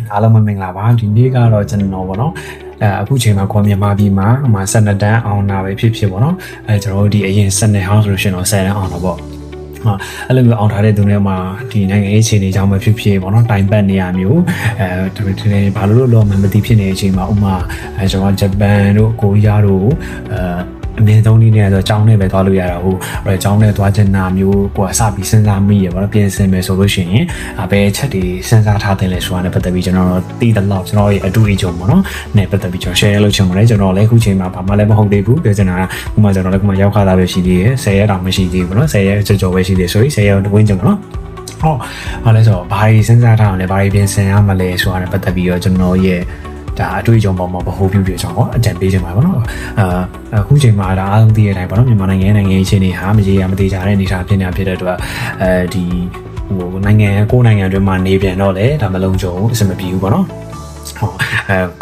အားလုံးမင်္ဂလာပါဒီနေ့ကတော့ကျွန်တော်ပေါ့နော်အခုချိန်မှာခေါ်မြန်မာပြည်မှာ12တန်းအောင်တာပဲဖြစ်ပေါ့နော်ကျွန်တော်တို့ဒီအရင်12 house ဆိုလို့ရှိရင်တော့10တန်းအောင်တော့ပေါ့အဲ့လိုမျိုးအောင်ထားတဲ့သူတွေမှာဒီနိုင်ငံရေးအခြေအနေကြောင့်ပဲဖြစ်ပေါ့နော်တိုင်ပတ်နေရမျိုးဒီဘာလို့မသိဖြစ်နေတဲ့အချိန်မှာဥမာကျွန်တော်ဂျပန်တို့ကိုရီးယားတို့အမြဲတမ်းနေဆိုတော့ကျောင်းနဲ့ပဲသွားလို့ရတာဟုတ်အဲ့ကျောင်းနဲ့သွားချင်တာမျိုးကိုစပြီးစဉ်းစားမိရပါတော့ပြင်ဆင်မယ်ဆိုလို့ရှိရင်ဘယ်ချက်တွေစဉ်းစားထားတယ်လဲဆိုတာနဲ့ပတ်သက်ပြီးကျွန်တော်တို့သိတဲ့လောက်ကျွန်တော်ရဲ့အတူအကြုံပေါ့နော်နဲ့ပတ်သက်ပြီးကျွန်တော် share လုပ်ချင်ပါတယ်ကျွန်တော်လည်းအခုချိန်မှာဘာမှလည်းမဟုတ်သေးဘူးပြောချင်တာကဥမာကျွန်တော်လည်းခုမှရောက်ခါတာပဲရှိသေးတယ်10ရက်တောင်မရှိသေးဘူးနော်10ရက်ကြော်ပဲရှိသေးဆိုရင်10ရက်ဝင်းကျင်ပေါ့နော်ဟုတ်ဘာလဲဆိုတော့ဘာတွေစဉ်းစားထားအောင်လဲဘာတွေပြင်ဆင်ရမလဲဆိုတာနဲ့ပတ်သက်ပြီးတော့ကျွန်တော်ရဲ့ဒါအတွေ့အကြုံပေါ်မှာဗဟိုပြုပြချောင်းပေါ့အကြံပေးချင်ပါဘောနော်အခုချိန်မှာဒါအားလုံးသိရတဲ့အတိုင်းပေါ့နော်မြန်မာနိုင်ငံအခြေအနေဟာမရေရာမသေးကြတဲ့အနေအထားဖြစ်နေဖြစ်တဲ့အတွက်ဒီနိုင်ငံကိုယ်နိုင်ငံအတွင်းမှာနေပြန်တော့လေဒါမလုံးကြုံအဆင်မပြေဘူးပေါ့နော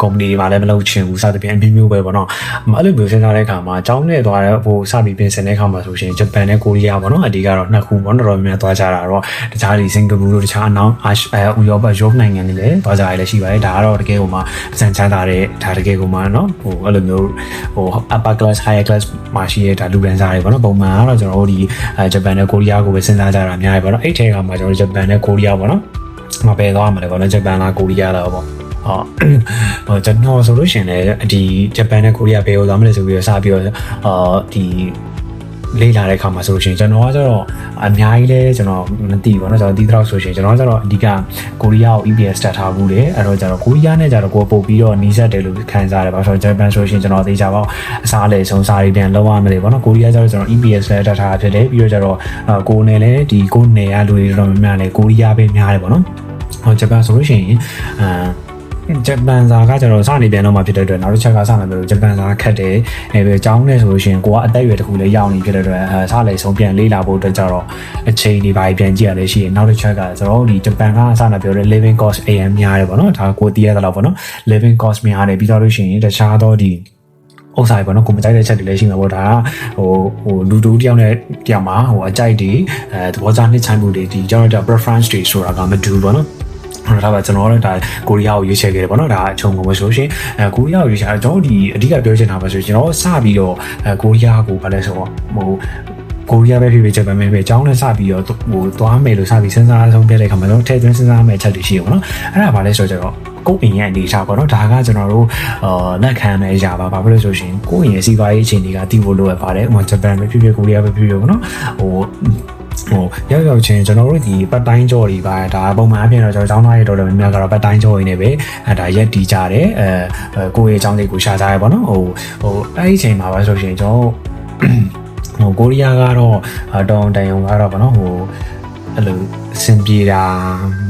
်ကုမ္ပဏီတွေမှာလည်းမလုပ်ချင်ဘူးစသဖြင့်အမျိုးပဲပေါ့နော်အဲ့လိုမျိုးစဉ်းစားတဲ့အခါမှာအကြောင်းနဲ့သွားတဲ့စပြီးပြင်ဆင်တဲ့အခါမှာဆိုရှင်ဂျပန်နဲ့ကိုရီးယားပေါ့နော်အဒီကတော့နှစ်ခုပေါ့နော်တော်တော်များများသွားကြတာတော့တခြားဒီစင်ကာပူတို့တခြားအနောက်ဥရောပနိုင်ငံတွေလည်းသွားကြရလည်းရှိပါတယ်ဒါကတော့တကယ်ကိုမှစံချမ်းသာတဲ့ဒါတကယ်ကိုမှနော်အဲ့လိုမျိုးupper class higher class မှာရှိတဲ့ဒါလူကန်စားတွေပေါ့နော်ပုံမှန်ကတော့ကျွန်တော်တို့ဒီဂျပန်နဲ့ကိုရီးယားကိုပဲစဉ်းစားကြတာအများကြီးပေါ့နော်အဲ့ထဲကမှကျွန်တော်တို့ဂျပန်နဲ့ကိုရီးယားပေါ့နော်မပယ်သွားမှာလေပေါ့နော်ဂျပန်လားကိုရီးယားလားပေါ့ကျွန်တော်ဆိုလို့ရှိရင်လည်းဒီဂျပန်နဲ့ကိုရီးယားဘယ်ကိုသွားမလဲဆိုပြီးတော့စပြီးတော့ဒီလေ့လာတဲ့အခါမှာဆိုလို့ရှိရင်ကျွန်တော်ကကျတော့အများကြီးလဲကျွန်တော်မသိဘူးเนาะကျွန်တော်ဒီတော့ဆိုရှင်ကျွန်တော်ကျတော့အဓိကကိုရီးယားကို EPS တက်ထားဘူးလေအဲ့တော့ကျတော့ကိုရီးယားနဲ့ကျတော့ကိုပို့ပြီးတော့နီးစပ်တယ်လို့ခံစားရတယ်ဘာလို့ဆိုတော့ဂျပန်ဆိုရှင်ကျွန်တော်သိကြပါအစားအလေဆုံးစားတွေပြန်လောက်ရမယ်လေပေါ့နော်ကိုရီးယားကျတော့ကျွန်တော် EPS လဲတက်ထားဖြစ်တယ်ပြီးတော့ကျတော့ကိုနယ်လဲဒီကိုနယ်ရလူတွေတော်တော်များများလဲကိုရီးယားပဲများတယ်ပေါ့နော်ဂျပန်ဆိုလို့ရှိရင်ဂျပန်စာကကျွန်တော်စနေပြန်တော့မှဖြစ်တဲ့အတွက်နောက်တစ်ချက်ကစနေပြီးဂျပန်စာခက်တယ်ပြီးအကြောင်းနဲ့ဆိုလို့ရှိရင်ကိုကအသက်အရွယ်တစ်ခုလေးရောက်နေဖြစ်တဲ့အတွက်စလေဆုံးပြန်လေးလာဖို့အတွက်ကြတော့အချိန်ဒီပိုင်းပြန်ကြည့်ရလဲရှိရင်နောက်တစ်ချက်ကကျွန်တော်ဒီဂျပန်ကစနေပြောတဲ့ living cost AM များတယ်ပေါ့နော်ဒါကိုသိရတဲ့လောက်ပေါ့နော် living cost များတယ်ပြီးတော့လို့ရှိရင်တခြားသောဒီဥစားပေါ့နော်ကိုမကြိုက်တဲ့ချက်တွေလည်းရှိမှာပေါ့ဒါလူတူတယောက်နဲ့တယောက်မှာအကြိုက်တွေသဘောကျနှစ်ချိုင်းမှုတွေဒီကျွန်တော် preference တွေဆိုတာကမတူပေါ့နော်ဒါပါကျွန်တော်တို့ဒါကိုရီးယားကိုရွေးချယ်ခဲ့တယ်ပေါ့နော်ဒါအချုံကုန်မဆိုရှင်ကိုရီးယားကိုရွေးချယ်ကျွန်တော်ဒီအဓိကပြောချင်တာပါဆိုကျွန်တော်စပြီးတော့ကိုရီးယားကိုဗာလဲဆိုတော့ကိုရီးယားပဲဖြစ်ဖြစ်ဂျပန်ပဲဖြစ်ဖြစ်အကြောင်းနဲ့စပြီးတော့သွားမယ်လို့စပြီးစဉ်းစားဆုံးပြတဲ့အခါမှာကျွန်တော်ထည့်သွင်းစဉ်းစားမယ့်ချက်တွေရှိတယ်ပေါ့နော်အဲ့ဒါဗာလဲဆိုတော့ကိုယ့်အိမ်ရဲ့အနေအထားပေါ့နော်ဒါကကျွန်တော်တို့လက်ခံမဲ့အရာပါဘာဖြစ်လို့ဆိုရှင်ကိုယ့်အိမ်ရဲ့စီးပွားရေးအခြေအနေကတည်ဖို့လိုရပါတယ်ဥပမာဂျပန်ပဲဖြစ်ဖြစ်ကိုရီးယားပဲဖြစ်ဖြစ်ပေါ့နော်ရောက်ချင်းကျွန်တော်တို့ဒီပတ်တိုင်းကြော်တွေပါဒါပုံမှန်အပြင်တော့ကျွန်တော်ကျောင်းသားတွေတော်တော်များများကတော့ပတ်တိုင်းကြော်ရင်းနေပဲဒါရက်တီကြတယ်ကိုယ့်ရဲ့အကြောင်းတွေကိုရှာကြရပေါ့နော်အဲ့ဒီအချိန်မှာပါဆိုရှင်ကျွန်တော်ကိုရီးယားကတော့တောင်တန်ယုံကတော့ပေါ့နော်အဲ့လိုစင်ပြေတာ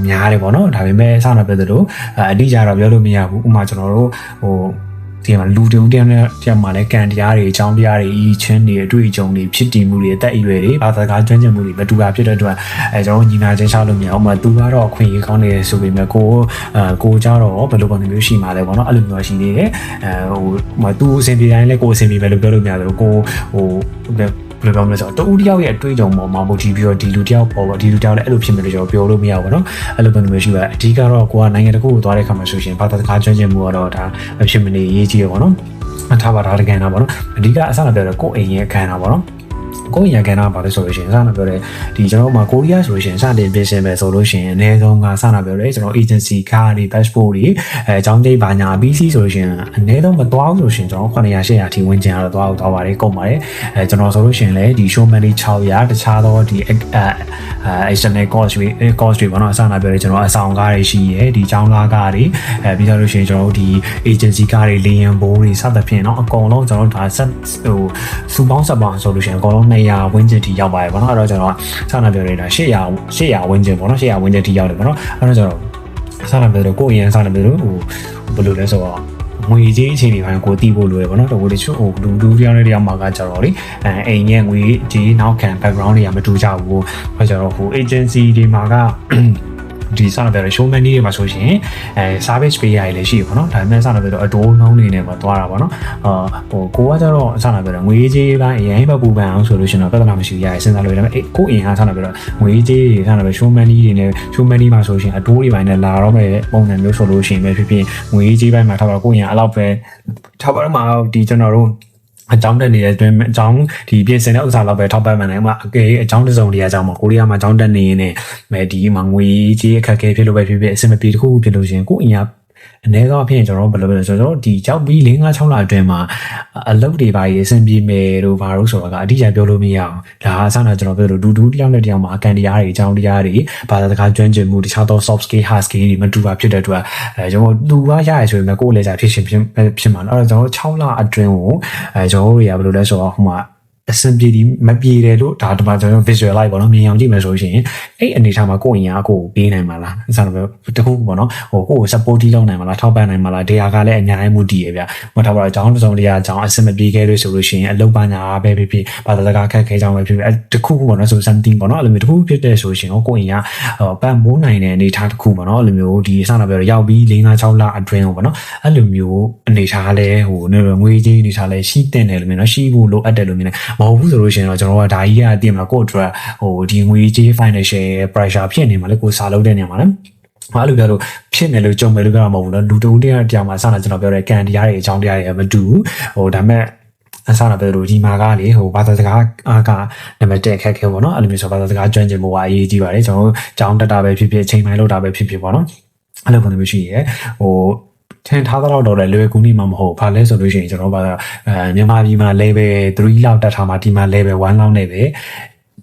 များတယ်ပေါ့နော်ဒါပေမဲ့စနာပြတဲ့လို့အတိအကျတော့ပြောလို့မရဘူးဥပမာကျွန်တော်တို့ဒီမှာလူတုံတယောက်နဲ့တယောက်မှာလည်းကံတရားတွေအကြောင်းတရားတွေဤချင်းတွေအတွေ့အကြုံတွေဖြစ်တည်မှုတွေအသက်အရွယ်တွေဘာသာကားကျွမ်းကျင်မှုတွေမတူတာဖြစ်တဲ့အတွက်ကျွန်တော်ညီနာချင်းရှားလို့မရအောင်သူကတော့အခွင့်အရေးကောင်းနေတယ်ဆိုပေမဲ့ကိုကြတော့ဘယ်လိုပုံစံမျိုးရှိမှာလဲပေါ့နော်အဲ့လိုမျိုးရှိနေတယ်သူအဆင်ပြေတိုင်းလဲကိုအဆင်ပြေပဲလို့ပြောလို့မရတယ်ကိုဘယ်လိုပြောမလဲဆိုတော့တူတယောက်ရဲ့အတွေ့အကြုံပေါ်မှာမဟုတ်ပြီးတော့ဒီလူတယောက်ပေါ်ဒီလူတယောက်လည်းအဲ့လိုဖြစ်မယ်လို့ကျွန်တော်ပြောလို့မရဘူးပေါ့နော်အဲ့လိုပုံစံမျိုးရှိပါအဓိကတော့ကိုကနိုင်ငံတစ်ခုကိုသွားတဲ့ခါမှာဆိုရှင်ဘာသာစကားကျွမ်းကျင်မှုကတော့ဒါမဖြစ်မနေရေးကြီးရပေါ့နော်ထားပါတာတကယ်တော့ပေါ့နော်အဓိကအစနဲ့ပြောတော့ကိုယ့်အိမ်ရဲ့အခမ်းအနားပေါ့နော်ကိုယ့်ရန်ကန်တာပါလို့ဆိုလို့ရှိရင်စနာပြောတယ်ဒီကျွန်တော်တို့မှာကိုရီးယားဆိုလို့ရှိရင်စတင်ပြင်ဆင်မယ်ဆိုလို့ရှိရင်အနည်းဆုံးကစနာပြောတယ်ကျွန်တော် agency ကားတွေ passport တွေအကြောင်းတိတ်ဘာညာ BC ဆိုလို့ရှိရင်အနည်းဆုံးမသွားဘူးဆိုရှင်ကျွန်တော်900 800ထိဝင်ကျင်ရတော့သွားပါတယ်ကုန်ပါတယ်ကျွန်တော်ဆိုလို့ရှိရင်လည်းဒီ show money 600တခြားသောဒီexternal cost တွေပေါ့နော်အစနာပြောတယ်ကျွန်တော်အဆောင်ကားတွေရှိရယ်ဒီကျောင်းကားတွေပြီးတော့လို့ရှိရင်ကျွန်တော်တို့ဒီ agency ကားတွေလေယာဉ်ဘိုးတွေစသဖြင့်เนาะအကုန်လုံးကျွန်တော်တို့ဒါစူပေါင်းဆက်ပေါင်းဆိုလို့ရှိရင်အကုန်လုံး200ဝန်းကျင်ထိရောက်ပါတယ်ပေါ့နော်အဲ့တော့ကျွန်တော်စနာပြောနေတာ800ဝန်းကျင်ပေါ့နော်800ဝန်းကျင်ထိရောက်တယ်ပေါ့နော်အဲ့တော့ကျွန်တော်စနာပြောတော့ကိုယ်ရင်စနာပြောတော့ဘယ်လိုလဲဆိုတော့ငွေကြေးအခြေအနေပိုင်းကိုတီးဖို့လိုရပေါ့နော်တော့ဒီချို့လူပြောင်းတဲ့တရားမှာကကြတော့လေအိမ်ရဲ့ငွေကြေးနောက်ခံ background တွေကမတူကြဘူးဘာကြတော့agency တွေမှာက ဒီစတာပြောတဲ့ showman တွေမှာဆိုရှင်service ပေးရည်လည်းရှိရပေါ့နော်ဒါပေမဲ့စတာပြောတော့အတိုးနှုံးနေနဲ့ပေါ့သွားတာပေါ့နော်ဟိုကိုကကျတော့စတာပြောတော့ငွေကြေးပိုင်းအရင်ဘက်ပူပန်အောင်ဆိုလို့ရှင်တော့ပြဿနာမရှိရည်စဉ်းစားလို့ဒါပေမဲ့ကိုအင်ဟာစတာပြောတော့ငွေကြေးတွေစတာပြော showman တွေနဲ့ showman တွေမှာဆိုရှင်အတိုးတွေပိုင်းနဲ့လာတော့မဲ့ပုံစံမျိုးဆိုလို့ရှင်ပဲဖြစ်ဖြစ်ငွေကြေးပိုင်းမှာထားပါကိုအင်အဲ့လောက်ပဲထားပါတော့မှာဒီကျွန်တော်တို့အကြောင်းတက်နေတဲ့အတွင်းအကြောင်းဒီပြင်ဆင်တဲ့ဥစ္စာလောက်ပဲထောက်ပံ့မှန်းတယ်ဥမာအကယ်အကြောင်းတစ်စုံတည်းအကြောင်းမှာကိုရီးယားမှာအကြောင်းတက်နေနေမယ်ဒီမှာငွေကြေးအခက်အခဲဖြစ်လို့ပဲဖြစ်ဖြစ်အဆင်မပြေတစ်ခုဖြစ်လို့ရှင်ကိုအင်ကအနေကအဖြစ်ကျွန်တော်ဘယ်လိုလဲဆိုတော့ဒီကြောက်ပြီး4-5-6လအတွင်းမှာအလုပ်တွေပါရေးအဆင်ပြေမယ်တို့ဘာလို့ဆိုတာကအတိအကျပြောလို့မရအောင်ဒါအစတော့ကျွန်တော်ပြောလို့ဒူးတယောက်နဲ့တယောက်မှာအကန်တရားတွေအကြောင်းတရားတွေဘာသာစကားကျွမ်းကျင်မှုတခြားသော soft skill hard skill တွေမတူပါဖြစ်တဲ့အတွက်ကျွန်တော်သူကရရဆိုရင်ကိုယ်လည်းကြာဖြစ်မှာအဲ့တော့ကျွန်တော်6လအတွင်းကိုကျွန်တော်တို့တွေကဘယ်လိုလဲဆိုတော့ဟိုမှာအဆင်ပြေဒီမပြေတယ်လို့ဒါတမကျွန်တော် visualize ပေါ့နော်မြင်အောင်ကြည့်မယ်ဆိုရှင်အဲ့အနေထားမှာကိုယ့်အင်အားကိုပေးနိုင်မှာလားအစတော့တခုပေါ့နော်ဟိုကိုယ့်ကို support လုပ်နိုင်မှာလားထောက်ပံ့နိုင်မှာလားတရားကလည်းအများကြီးမှုတည်ရဗျမထားပါတော့အကြောင်းတစ်စုံတည်းအကြောင်းအဆင်မပြေခဲ့လို့ဆိုလို့ရှိရင်အလုပ်ပညာပဲဖြစ်ဖြစ်ဘာသာစကားခက်ခဲကြောင်းပဲဖြစ်ဖြစ်တခုပေါ့နော်ဆို something ပေါ့နော်အဲ့လိုမျိုးတခုဖြစ်တဲ့ဆိုရှင်ကိုယ့်အင်အားပံ့ပိုးနိုင်တဲ့အနေထားတစ်ခုပေါ့နော်အဲ့လိုမျိုးဒီအစတော့ပြောရောက်ပြီး4-5-6လအတွင်းပေါ့နော်အဲ့လိုမျိုးအနေထားလဲဟိုငွေကြေးအနေထားလဲရှိတဲ့တယ်လို့မျိုးနော်ရှိဖို့လိုအပ်တယ်လို့မျိုးမဟုတ်ဘူးဆိုလို့ရှိရင်တော့ကျွန်တော်ကဒါကြီးကတည်မလားကိုယ့်အတွက်ဟိုဒီငွေကြေး financial pressure ဖြစ်နေမှာလေကိုစားလုပ်တဲ့နေရာမှာလည်းဘာလို့ပြောလို့ဖြစ်မယ်လို့ကြုံမယ်လို့ပြောမှာမဟုတ်ဘူးနော်လူတူတရားမှာစတာကျွန်တော်ပြောတဲ့ကံတရားတွေအကြောင်းတရားတွေမတူဟိုဒါမဲ့အစတာပြောလို့ဒီမှာကလေဟိုဘာသာစကားအားကနံပါတ်1ခက်ခဲပေါ့နော်အဲ့လိုမျိုးဆိုဘာသာစကားကျွမ်းကျင်မှုကအရေးကြီးပါတယ်ကျွန်တော်တို့ကြောင်းတက်တာပဲဖြစ်ဖြစ်ချိန်ပိုင်းလောက်တာပဲဖြစ်ဖြစ်ပေါ့နော်အဲ့လိုပုံစံမျိုးရှိရဲဟိုထင်ထားတော့လည်းလွယ်ကူနေမှာမဟုတ်ဘာလဲဆိုလို့ရှိရင်ကျွန်တော်ဘာမြန်မာပြည်မှာ level 3လောက်တက်ထားမှာဒီမှာ level 1လောက်နဲ့ပဲ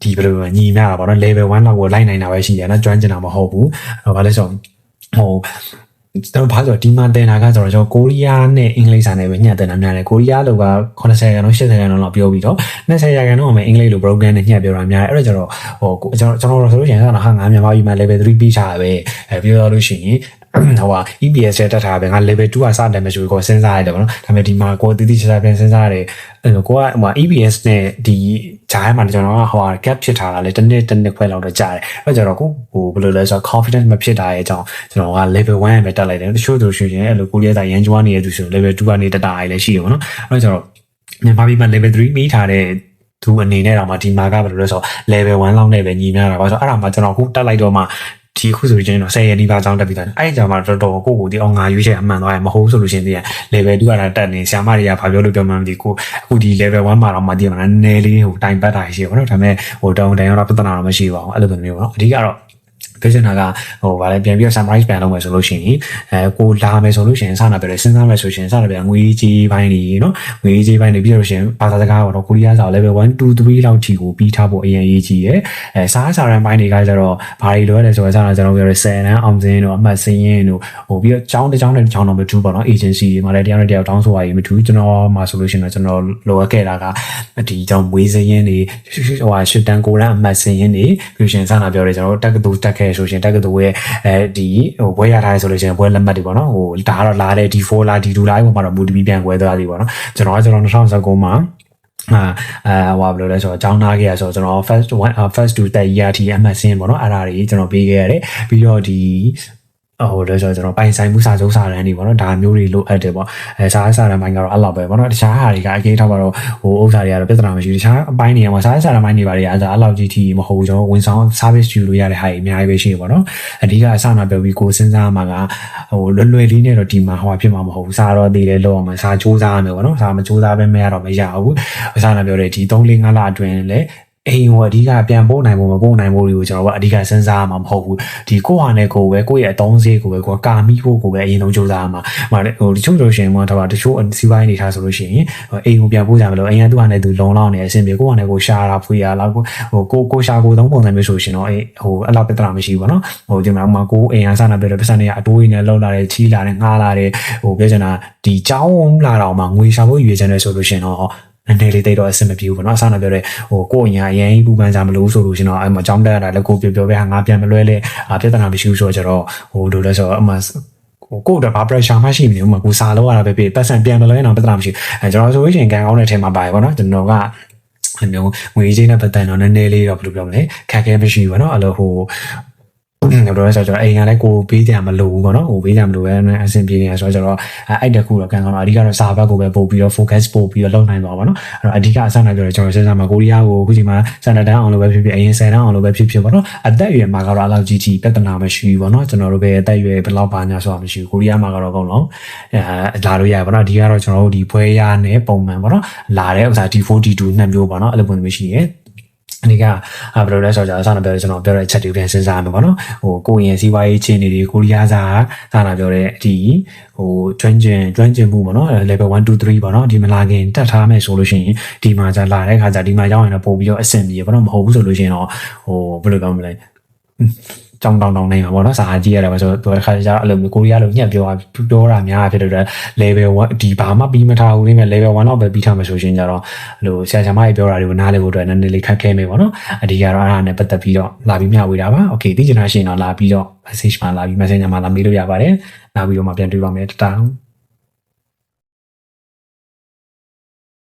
ဒီဘယ်လိုညီမျှတာပေါ့နော် level 1လောက်ကိုလိုက်နိုင်တာပဲရှိတယ်နော်ကျွမ်းကျင်တာမဟုတ်ဘူးဘာလဲဆိုဟိုကျွန်တော်ဘာလို့ဒီမှာတင်တာကကျွန်တော်ကိုရီးယားနဲ့အင်္ဂလိပ်စာနဲ့ပဲညှပ်တင်တာများတယ်ကိုရီးယားလောက်က80%လောက်80%လောက်ပြောပြီးတော့20%လောက်မှအင်္ဂလိပ်လို program နဲ့ညှပ်ပြောတာများတယ်အဲ့တော့ကျွန်တော်ဟိုကျွန်တော်ဆိုလို့ရှိရင်ဟာငါမြန်မာပြည်မှာ level 3ပြီးထားပဲပြောရလို့ရှိရင်ဟိုEPS တက်ထားပဲငါ level 2ကစတယ်မရှိဘူးကိုစဉ်းစားရတယ်ပေါ့နော်ဒါပေမဲ့ဒီမှာကိုတည်တည်ချာချာပြန်စဉ်းစားရတယ်အဲ့တော့ကိုကဟို EPS နဲ့ဒီဂျားမှာကျွန်တော်ကဟို gap ဖြစ်ထားတာလေတစ်နှစ်ခွဲလောက်တော့ကြာတယ်အဲ့တော့ကျွန်တော်ကိုဟိုဘယ်လိုလဲဆိုတော့ confidence မဖြစ်တာရဲ့အကြောင်းကျွန်တော်က level 1ပဲတက်လိုက်တယ်တချို့သူရှင်အဲ့လိုကိုရီးယားတိုင်းရန်ကျွမ်းနေတဲ့သူဆို level 2ကနေတက်တာလည်းရှိတယ်ပေါ့နော်အဲ့တော့ကျွန်တော်မြန်မာပြည်မှာ level 3ပြီးထားတဲ့သူအနေနဲ့တော့မှဒီမှာကဘယ်လိုလဲဆိုတော့ level 1လောက်နဲ့ပဲညီမျှတာပါဆိုတော့အဲ့ဒါမှကျွန်တော်ခုတက်လိုက်တော့မှဒီခုဆိုရင်တော့10ရက်ဒီပါကြောင်းတက်ပြီးသားအဲ့ကြမှာတော်တော်ကိုဒီအောင်ငါရွေးချက်အမှန်သွားရမဟုတ်ဆိုလို့ရှင်တည်း level 2ကတက်နေဆရာမတွေကဘာပြောလို့ပြောမှမသိကိုအခုဒီ level 1မှာတော့မှတည်မှာနည်းနည်းလေးဟိုတိုင်ပတ်တာရှိရပါတော့ဒါပေမဲ့ဟိုတောင်းတိုင်တော့ပြဿနာတော့မရှိပါဘူးအဲ့လိုမျိုးပေါ့နော်အဓိကတော့ပြောချင်တာကဟိုဗာလဲပြန်ပြီး summarize ပြန်လုပ်မယ်ဆိုလို့ရှိရင်ကိုလာမယ်ဆိုလို့ရှိရင်စတာပဲစဉ်းစားမယ်ဆိုရှင်စတာပဲငွေကြီးပိုင်းတွေနော်ငွေကြီးပိုင်းတွေပြီးတော့ရှင်ဘာသာစကားတော့ကိုရီးယားစာ level 1 2 3လောက်ထိကိုပြီးထားဖို့အရင်အရေးကြီးရယ်စားစာရန်ပိုင်းတွေကကျတော့ဘာတွေလိုရလဲဆိုတော့စတာကျွန်တော်ပြောရ10တန်းအောင်စင်းတို့အမှတ်စင်းရင်တို့ဟိုပြီးတော့ကျောင်းတစ်ကျောင်းနဲ့တစ်ကျောင်းတော့မတူပေါ့နော် agency တွေမှာလည်းတရားနဲ့တရားတောင်းဆိုရည်မတူကျွန်တော်မှာဆိုလို့ရှိရင်တော့ကျွန်တော်လိုအပ်ခဲ့တာကဒီကျောင်းမွေးစင်းရင်တွေဟိုရှစ်တန်း9တန်းအမှတ်စင်းရင်တွေပြီးရှင်စတာပြောတယ်ကျွန်တော်တက်ကတူတက်ခဲ့ဆိုရှင်တက်ကတူရဲ့ဒီဟိုဘွဲရထားရဆိုလို့ရှိရင်ဘွဲလက်မှတ်တွေပေါ့နော်ဟိုဒါကတော့လာတဲ့ D4 လာ D2 လာအဲ့ပေါ်မှာတော့မူတပြီးပြန်ကွဲသွားပြီပေါ့နော်ကျွန်တော်2019မှာဟိုဘယ်လိုလဲဆိုတော့ကျောင်းသားခဲ့ရဆိုတော့ကျွန်တော် first to တက်ရတီအမှတ်စင်းပေါ့နော်အဲ့ဒါတွေကျွန်တော်ပေးခဲ့ရတယ်ပြီးတော့ဒီဟိုလဲဆိုတော့ကျွန်တော်ပိုင်ဆိုင်မှုစာချုပ်စာတမ်းတွေပေါ့နော်ဒါမျိုးတွေလိုအပ်တယ်ပေါ့စာတမ်းပိုင်းကတော့အဲ့လောက်ပဲပေါ့နော်တခြားဟာတွေကအကေးထောက်ပါတော့ဟိုဥစ္စာတွေကတော့ပြဿနာမရှိဘူးတခြားအပိုင်းတွေမှာစာတမ်းပိုင်းတွေပါတွေအဲ့လောက်ကြီးထိမဟုတ်ဘူးကျွန်တော်ဝန်ဆောင် service ယူလို့ရတဲ့ဟာတွေအများကြီးပဲရှိတယ်ပေါ့နော်အဓိကအစနာပြောပြီးကိုစဉ်းစားမှာကဟိုလွယ်လွယ်လေးနဲ့တော့ဒီမှာဟိုဖြစ်မှာမဟုတ်ဘူးစာတော့တည်တယ်လို့အောင်စာစူးစမ်းရမယ်ပေါ့နော်စာမစူးစမ်းပဲမရတော့မရဘူးအစနာပြောတဲ့ဒီ3-4 လအတွင်းလည်းအိမ်ဟိုအဓိကပြန်ပို့နိုင်ဖို့မပို့နိုင်ဖို့တွေကိုကျွန်တော်ကအဓိကစဉ်းစားရမှာမဟုတ်ဘူးဒီကိုဟာနဲ့ကိုပဲကိုယ့်ရဲ့အသုံးစရိတ်ကိုပဲကိုကာမိဖို့ကိုပဲအရင်ဆုံးစူးစမ်းရမှာဟိုတချို့ဆိုရှင်မှာတော့တချို့စီးပွားရေးနေထားဆိုလို့ရှိရင်အိမ်ကိုပြန်ပို့ကြမလို့အိမ်ကသူ့ဟာနဲ့သူလုံလောက်နေအဆင်ပြေကိုဟာနဲ့ကိုရှာတာဖွေရလောက်ဟိုကိုရှာကိုသုံးပုံစံမျိုးဆိုရှင်တော့ဟိုအဲ့လောက်ပြဿနာမရှိဘူးပေါ့နော်ဟိုဒီမှာကိုအိမ်ကစနာပြတဲ့ပတ်စံတွေကအတိုးရင်းနဲ့လောက်လာတယ်ချီးလာတယ်ငှားလာတယ်ဟိုပြောချင်တာဒီကြောင်းလာတော့မှငွေရှာဖို့ရွေးချယ်နေဆိုလို့ရှင်တော့နည်းနည်းလေးတိတ်တော့အဆင်မပြေဘူးပေါ့နော်အစနာပြောတဲ့ဟိုကိုယ့်အရင်ပူပန်ကြမလို့ဆိုလို့ရှင်တော့အဲ့မှာကြောင်းတက်ရတာလည်းကိုပြောပဲဟာငါပြန်မလွဲလဲပြဿနာမရှိဘူးဆိုတော့ကျတော့ဟိုလိုလဲဆိုတော့အမှကိုယ့်တော့ဘာ pressure မှရှိနေဦးမှာကိုစားလို့ရတာပဲဖြစ်ပတ်စံပြန်မလွဲတော့ပြဿနာမရှိဘူးကျွန်တော်ဆိုရင်ကန်ကောင်းတဲ့ထဲမှာပါတယ်ပေါ့နော်ကျွန်တော်ကအမျိုးငွေကြေးနဲ့ပတ်သက်တော့နည်းနည်းလေးတော့ဘယ်လိုပြောမလဲခက်ခဲမရှိဘူးပေါ့နော်အဲ့လိုဟို ဘယ်လိုလဲဆိုတော့အိမ်ကလည်းကိုပေးကြမလို့ဘူးပေါ့နော်ဟိုပေးကြမလို့ပဲအဆင်ပြေနေဆိုတော့အဲ့တခုတော့ကန်ကောင်းတော့အဓိကတော့စာဘက်ကိုပဲပို့ပြီးတော့ focus ပို့ပြီးတော့လုပ်နိုင်သွားပါတော့အဲ့တော့အဓိကအစနိုင်ပြောတယ်ကျွန်တော်စဉ်းစားမှာကိုရီးယားကိုအခုချိန်မှာစံတန်းအောင်လို့ပဲဖြစ်ဖြစ်အရင်10တန်းအောင်လို့ပဲဖြစ်ဖြစ်ပေါ့နော်အသက်အရွယ်မှာကတော့အလောက်ကြီးပြဿနာမရှိဘူးပေါ့နော်ကျွန်တော်တို့ပဲအသက်အရွယ်ဘယ်လောက်ပါညာဆိုတာမရှိဘူးကိုရီးယားမှာကတော့အကုန်လုံးလာလို့ရပါတော့အဓိကတော့ကျွန်တော်တို့ဒီဖွဲရနဲ့ပုံမှန်ပေါ့နော်လာတဲ့ဥစ္စာ D4D2 နှစ်မျိုးပေါ့နော်အဲ့လိုပုံစံမျိုးရှိတယ်အနည်းကဘယ်လိုလဲဆိုတော့အစနာပြောတယ်ကျွန်တော်ပြောတဲ့ချက်တွေပြန်စဉ်းစားမှာပေါ့နော်ဟိုကိုရင်စီးပွားရေးချင်းတွေကိုရီးယားစာနာပြောတဲ့ဒီဟိုကျွမ်းကျင်မှုပေါ့နော် level 1 2 3ပေါ့နော်ဒီမလာခင်တက်ထားမယ်ဆိုလို့ရှိရင်ဒီမှာじゃလာတဲ့ခါကျဒီမှာရောက်ရင်တော့ပို့ပြီးတော့အဆင်ပြေပေါ့နော်မဟုတ်ဘူးဆိုလို့ရှိရင်တော့ဟိုဘယ်လိုပြောမလဲကြောင်တောင်နေမှာပေါ့နော်စာကြည့်ရတယ်ဆိုတော့ခါကျတော့အဲ့လိုမျိုးကိုရီးယားလိုညက်ပြောတာများဖြစ်တဲ့အတွက် level 1ဒီဘာမှပြီးမထားဘူးလေ level 1တော့ပဲပြီးထားမှာဆိုရှင်ကြတော့ဟိုဆရာမကြီးပြောတာတွေကိုနားလည်ဖို့အတွက်နည်းနည်းလေးခက်ခဲမယ်ပေါ့နော်အဓိကတော့အဲ့ဒါနဲ့ပတ်သက်ပြီးတော့လာပြီးမျှဝေတာပါ okay သိချင်တာရှိရင်တော့လာပြီးတော့ message မှာလာပြီး messenger မှာလာမေးလို့ရပါတယ်လာပြီးတော့မှပြန်တွေ့ပါမယ်တတောင်